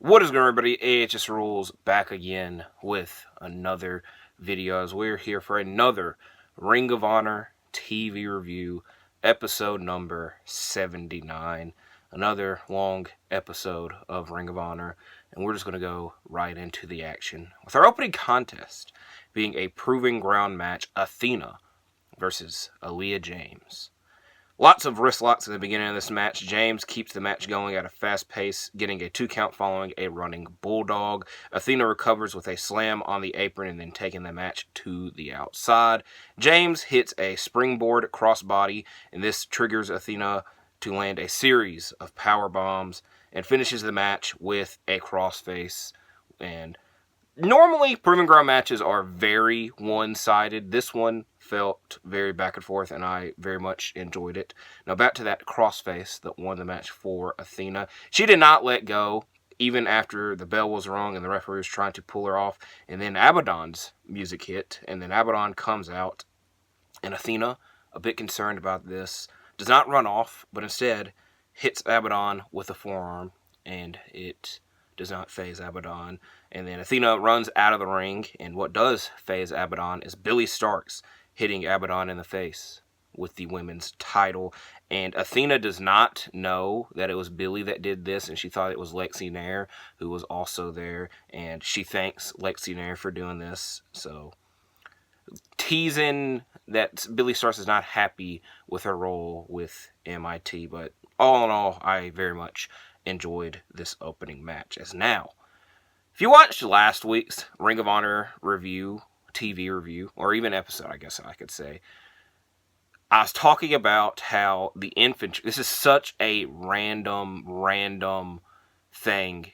What is going on, everybody? AHS Rules back again with another video as we're here for another Ring of Honor TV review, episode number 79. Another long episode of Ring of Honor, and we're just going to go right into the action with our opening contest being a proving ground match, Athena versus Aaliyah James. Lots of wrist locks at the beginning of this match. James keeps the match going at a fast pace, getting a 2 count following a running bulldog. Athena recovers with a slam on the apron and then taking the match to the outside. James hits a springboard crossbody, and this triggers Athena to land a series of power bombs and finishes the match with a crossface. And normally, proving ground matches are very one-sided. This one felt very back and forth, and I very much enjoyed it. Now, back to that crossface that won the match for Athena. She did not let go, even after the bell was rung and the referee was trying to pull her off. And then Abaddon's music hit, and then Abaddon comes out. And Athena, a bit concerned about this, does not run off, but instead hits Abaddon with a forearm, and it does not phase Abaddon. And then Athena runs out of the ring, and what does phase Abaddon is Billy Starks hitting Abaddon in the face with the women's title. And Athena does not know that it was Billy that did this, and she thought it was Lexi Nair who was also there, and she thanks Lexi Nair for doing this. So, teasing that Billy Starks is not happy with her role with MIT, but all in all, I very much enjoyed this opening match. As now, if you watched last week's Ring of Honor review, TV review, or even episode, I guess I could say, I was talking about how the infantry, this is such a random thing,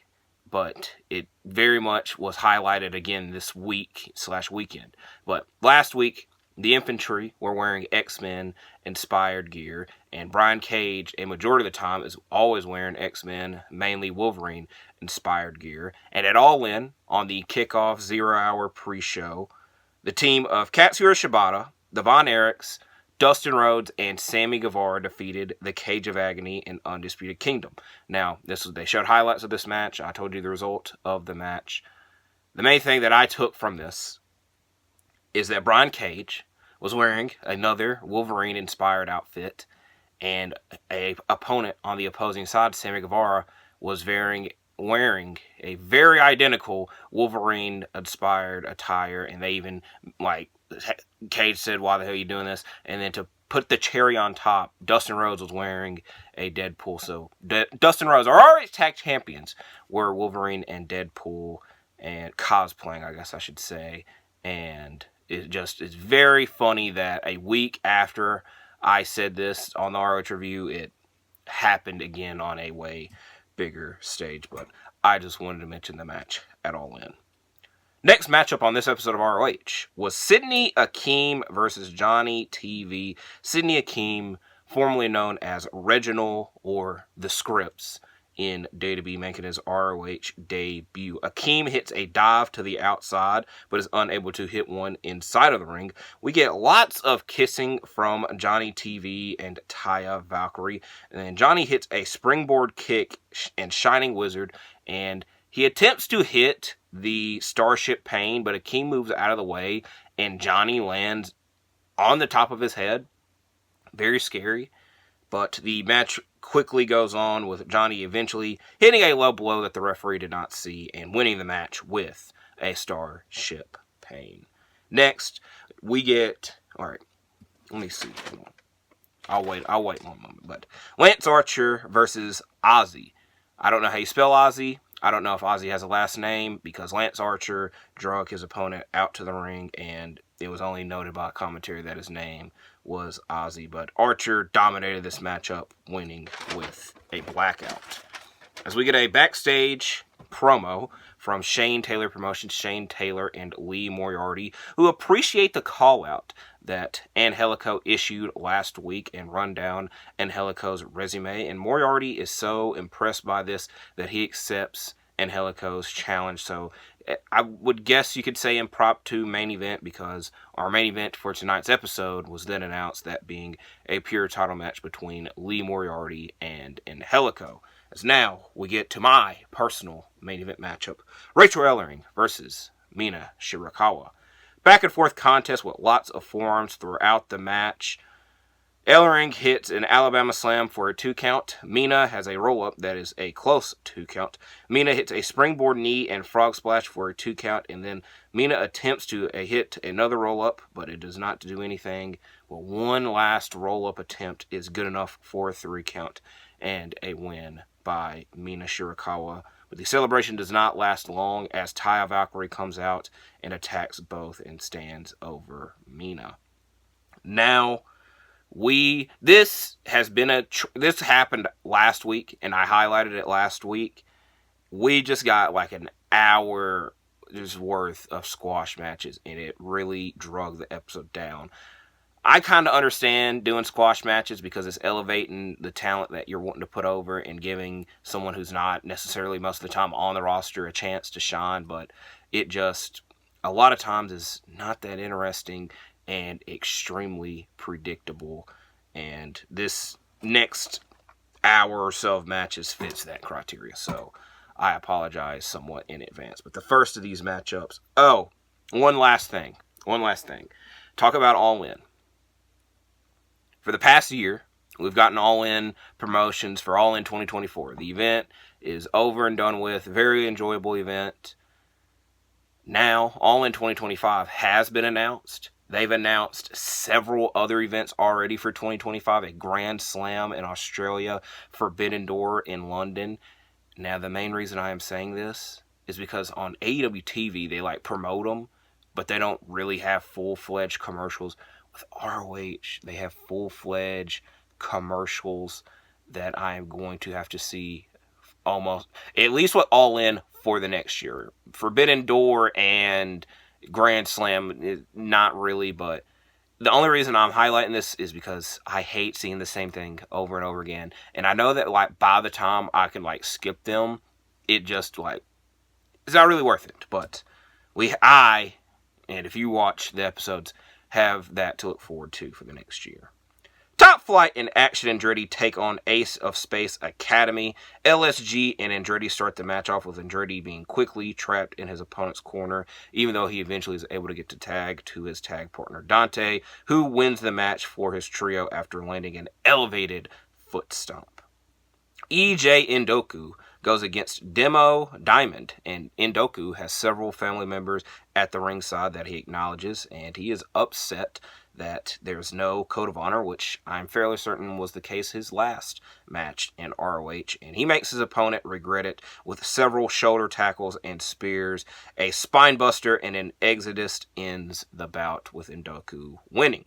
but it very much was highlighted again this week/weekend. But last week, the infantry were wearing X-Men inspired gear, and Brian Cage, a majority of the time, is always wearing X-Men, mainly Wolverine inspired gear. And at All In, on the kickoff 0-hour pre-show, the team of Katsuyori Shibata, the Von Erichs, Dustin Rhodes, and Sammy Guevara defeated the Cage of Agony and Undisputed Kingdom. Now, they showed highlights of this match. I told you the result of the match. The main thing that I took from this is that Brian Cage was wearing another Wolverine-inspired outfit, and a opponent on the opposing side, Sammy Guevara, was wearing a very identical Wolverine-inspired attire, and they even, Cage said, "Why the hell are you doing this?" And then to put the cherry on top, Dustin Rhodes was wearing a Deadpool. So Dustin Rhodes, our ROH Tag Champions, were Wolverine and Deadpool, and cosplaying, I guess I should say. And it's very funny that a week after I said this on the ROH review, it happened again on a way bigger stage. But I just wanted to mention the match at All In. Next matchup on this episode of ROH was Sydney Akeem versus Johnny TV. Sydney Akeem, formerly known as Reginald or The Scripts in WWE, making his ROH debut. Akeem hits a dive to the outside, but is unable to hit one inside of the ring. We get lots of kissing from Johnny TV and Taya Valkyrie. And then Johnny hits a springboard kick and Shining Wizard, and he attempts to hit the Starship Pain, but Akeem moves out of the way, and Johnny lands on the top of his head. Very scary. But the match quickly goes on with Johnny eventually hitting a low blow that the referee did not see and winning the match with a Starship Pain. Next, we get... Alright, let me see. I'll wait one moment. But Lance Archer versus Ozzy. I don't know how you spell Ozzy. I don't know if Ozzy has a last name, because Lance Archer drug his opponent out to the ring, and it was only noted by commentary that his name was Ozzy. But Archer dominated this matchup, winning with a blackout. As we get a backstage promo from Shane Taylor Promotions, Shane Taylor and Lee Mortiaty, who appreciate the call-out that Angelico issued last week and run down Angelico's resume. And Mortiaty is so impressed by this that he accepts Angelico's challenge. So I would guess you could say impromptu main event, because our main event for tonight's episode was then announced, that being a pure title match between Lee Mortiaty and Angelico. As now we get to my personal main event matchup. Rachael Ellering versus Mina Shirakawa. Back and forth contest with lots of forearms throughout the match. Ellering hits an Alabama slam for a 2 count. Mina has a roll-up that is a close 2 count. Mina hits a springboard knee and frog splash for a 2 count, and then Mina attempts to hit another roll-up, but it does not do anything. Well, one last roll-up attempt is good enough for a 3 count and a win by Mina Shirakawa. But the celebration does not last long as Taya Valkyrie comes out and attacks both and stands over Mina. Now, this happened last week, and I highlighted it last week. We just got like an hour worth of squash matches, and it really drug the episode down. I kind of understand doing squash matches because it's elevating the talent that you're wanting to put over and giving someone who's not necessarily most of the time on the roster a chance to shine, but it just, a lot of times, is not that interesting and extremely predictable. And this next hour or so of matches fits that criteria, so I apologize somewhat in advance. But the first of these matchups, one last thing. Talk about All In. For the past year, we've gotten All In promotions for All In 2024. The event is over and done with. Very enjoyable event. Now, All In 2025 has been announced. They've announced several other events already for 2025. A Grand Slam in Australia, Forbidden Door in London. Now, the main reason I am saying this is because on AEW TV, they promote them, but they don't really have full-fledged commercials. With ROH, they have full-fledged commercials that I am going to have to see almost, at least with All In for the next year. Forbidden Door and Grand Slam, not really, but the only reason I'm highlighting this is because I hate seeing the same thing over and over again. And I know that by the time I can skip them, it just it's not really worth it. But and if you watch the episodes, have that to look forward to for the next year. Top Flight and Action Andretti take on Ace of Space Academy. LSG and Andretti start the match off with Andretti being quickly trapped in his opponent's corner, even though he eventually is able to get to tag to his tag partner Dante, who wins the match for his trio after landing an elevated foot stomp. EJ Ndoku goes against Demo Diamond, and Ndoku has several family members at the ringside that he acknowledges, and he is upset that there's no code of honor, which I'm fairly certain was the case his last match in ROH, and he makes his opponent regret it with several shoulder tackles and spears. A spinebuster and an Exodus ends the bout with Ndoku winning.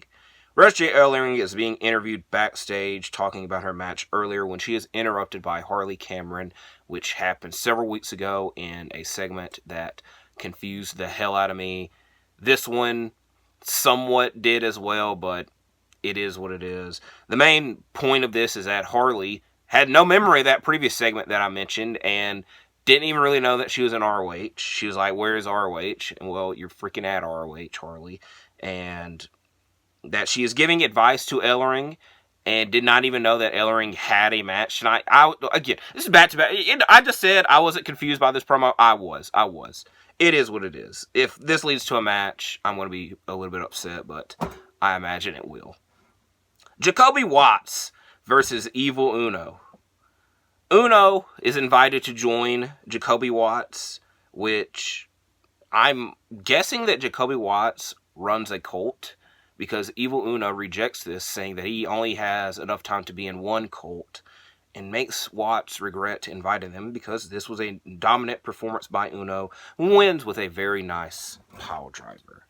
Rachael Ellering is being interviewed backstage talking about her match earlier when she is interrupted by Harley Cameron, which happened several weeks ago in a segment that confused the hell out of me. This one somewhat did as well, but it is what it is. The main point of this is that Harley had no memory of that previous segment that I mentioned and didn't even really know that she was in ROH. She was like, "Where is ROH?" And, well, you're freaking at ROH, Harley. And that she is giving advice to Ellering and did not even know that Ellering had a match tonight. Again, this is back-to-back. I just said I wasn't confused by this promo. I was. It is what it is. If this leads to a match, I'm going to be a little bit upset, but I imagine it will. Jacoby Watts versus Evil Uno. Uno is invited to join Jacoby Watts, which I'm guessing that Jacoby Watts runs a cult, because Evil Uno rejects this, saying that he only has enough time to be in one cult, and makes Watts regret inviting them because this was a dominant performance by Uno, who wins with a very nice pile driver.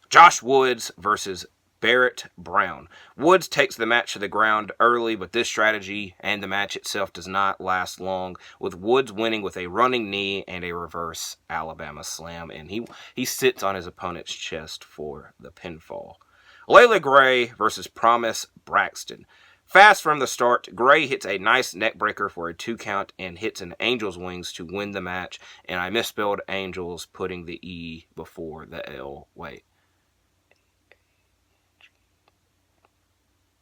Josh Woods versus Barrett Brown. Woods takes the match to the ground early, but this strategy and the match itself does not last long, with Woods winning with a running knee and a reverse Alabama slam, and he sits on his opponent's chest for the pinfall. Layla Gray versus Promise Braxton. Fast from the start, Gray hits a nice neck breaker for a 2 count and hits an Angel's Wings to win the match, and I misspelled Angels, putting the E before the L. Wait.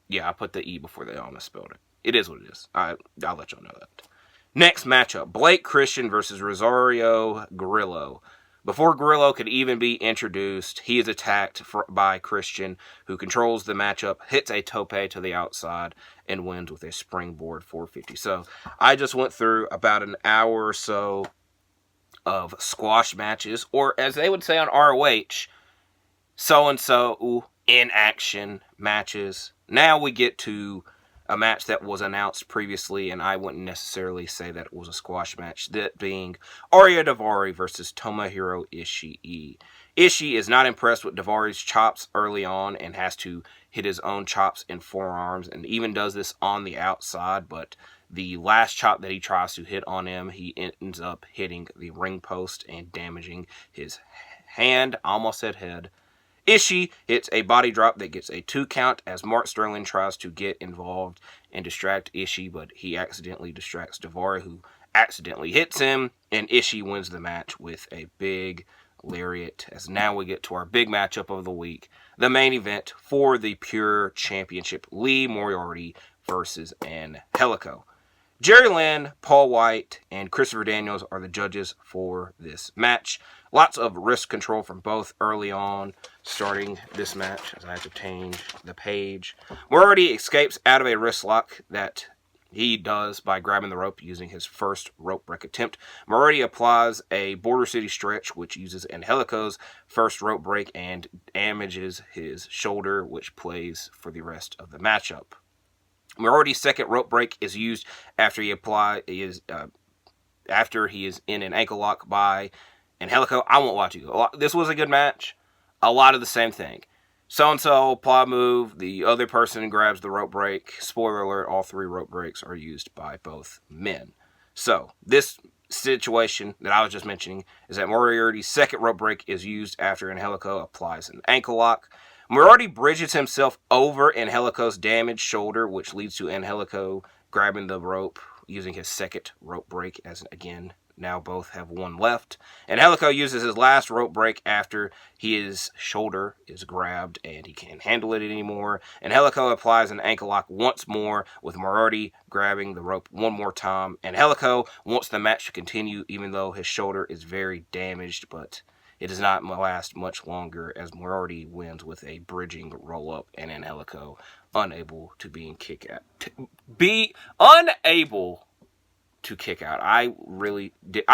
Yeah, I put the E before the L. I misspelled it. It is what it is. I'll let y'all know that. Next matchup, Blake Christian versus Rosario Grillo. Before Grillo could even be introduced, he is attacked by Christian, who controls the matchup, hits a tope to the outside, and wins with a springboard 450. So I just went through about an hour or so of squash matches, or as they would say on ROH, so-and-so in action matches. Now we get to a match that was announced previously, and I wouldn't necessarily say that it was a squash match, that being Arya Daivari versus Tomohiro Ishii. Ishii is not impressed with Daivari's chops early on and has to hit his own chops and forearms, and even does this on the outside, but the last chop that he tries to hit on him, he ends up hitting the ring post and damaging his hand, almost said head. Ishii hits a body drop that gets a 2 count as Mark Sterling tries to get involved and distract Ishii, but he accidentally distracts Daivari, who accidentally hits him, and Ishii wins the match with a big lariat. As now we get to our big matchup of the week, the main event for the Pure Championship, Lee Mortiaty versus Angelico. Jerry Lynn, Paul White, and Christopher Daniels are the judges for this match. Lots of wrist control from both early on, starting this match, as I have to change the page. Mortiaty escapes out of a wrist lock that he does by grabbing the rope using his first rope break attempt. Mortiaty applies a Border City stretch, which uses Angelico's first rope break and damages his shoulder, which plays for the rest of the matchup. Mortiaty's second rope break is used after he is in an ankle lock by Angelico. I won't watch you go. This was a good match. A lot of the same thing. So-and-so apply move. The other person grabs the rope break. Spoiler alert, all 3 rope breaks are used by both men. So, this situation that I was just mentioning is that Moriarty's second rope break is used after Angelico applies an ankle lock. Mortiaty bridges himself over Angelico's damaged shoulder, which leads to Angelico grabbing the rope using his second rope break, as again, now both have 1 left. Angelico uses his last rope break after his shoulder is grabbed and he can't handle it anymore. Angelico applies an ankle lock once more, with Mortiaty grabbing the rope 1 more time. Angelico wants the match to continue even though his shoulder is very damaged, but it does not last much longer as Mortiaty wins with a bridging roll-up and Angelico unable to kick out. I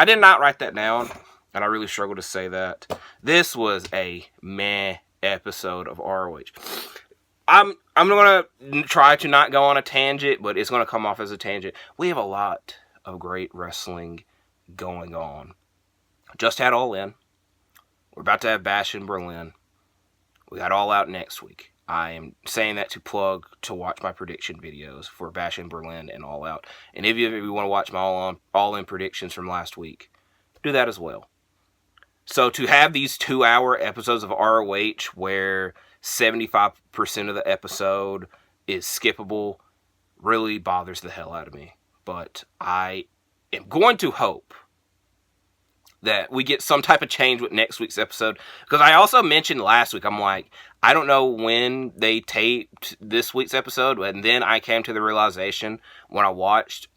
did not write that down, and I really struggle to say that. This was a meh episode of ROH. I'm going to try to not go on a tangent, but it's going to come off as a tangent. We have a lot of great wrestling going on. Just had All In. We're about to have Bash in Berlin. We got All Out next week. I am saying that to plug to watch my prediction videos for Bash in Berlin and All Out. And if you want to watch my All-In predictions from last week, do that as well. So to have these 2-hour episodes of ROH where 75% of the episode is skippable really bothers the hell out of me. But I am going to hope that we get some type of change with next week's episode. Because I also mentioned last week, I'm like, I don't know when they taped this week's episode, and then I came to the realization when I watched,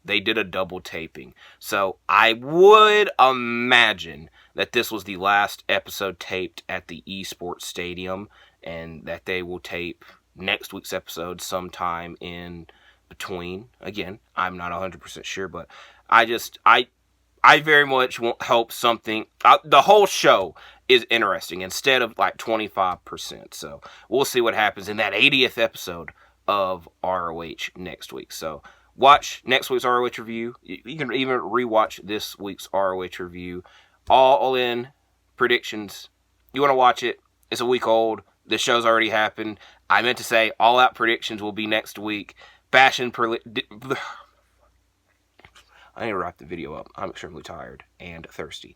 they did a double taping. So I would imagine that this was the last episode taped at the eSports Stadium, and that they will tape next week's episode sometime in between. Again, I'm not 100% sure, but I very much hope something. The whole show is interesting instead of like 25%. So we'll see what happens in that 80th episode of ROH next week. So watch next week's ROH review. You can even rewatch this week's ROH review. All in predictions. You want to watch it? It's a week old. The show's already happened. I meant to say All Out predictions will be next week. Bash in Berlin. I need to wrap the video up. I'm extremely tired and thirsty.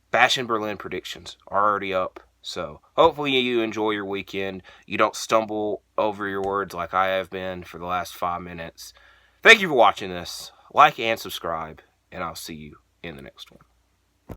Bash in Berlin predictions are already up. So hopefully you enjoy your weekend. You don't stumble over your words like I have been for the last 5 minutes. Thank you for watching this. Like and subscribe, and I'll see you in the next one.